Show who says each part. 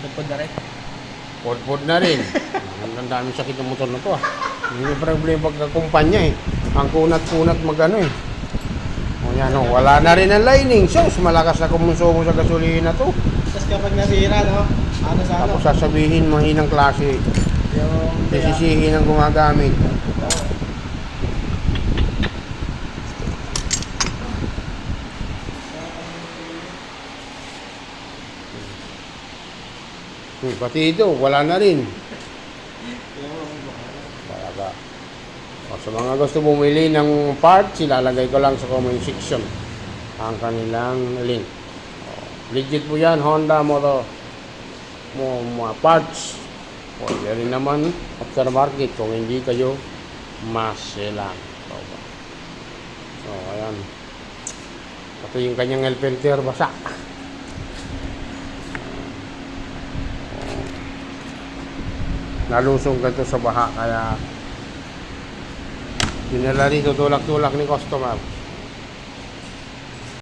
Speaker 1: Pudpud na rin.
Speaker 2: Pod na rin. Ang daming sakit ng motor na to ah. Hindi problema pagkakumpanya eh. Ang kunat-kunat magano eh. O yan o, wala na rin ang lining. So, malakas na kumonsumo sa gasolina to.
Speaker 1: Tapos kapag nasira, no? Ano sa ano?
Speaker 2: Tapos sasabihin mahinang klase.
Speaker 1: Yung...
Speaker 2: Sisisihin ang gumagamit. Pati ito, wala na rin. Talaga. O, sa mga gusto bumili ng parts, ilalagay ko lang sa comment section ang kanilang link. O, legit po yan, Honda Motor mga parts. Pwede rin naman aftermarket kung hindi kayo maselan. So, ayan. Ito yung kanyang air filter basa. Nalusong ganito sa baha kaya dinala rito tulak-tulak ni customer.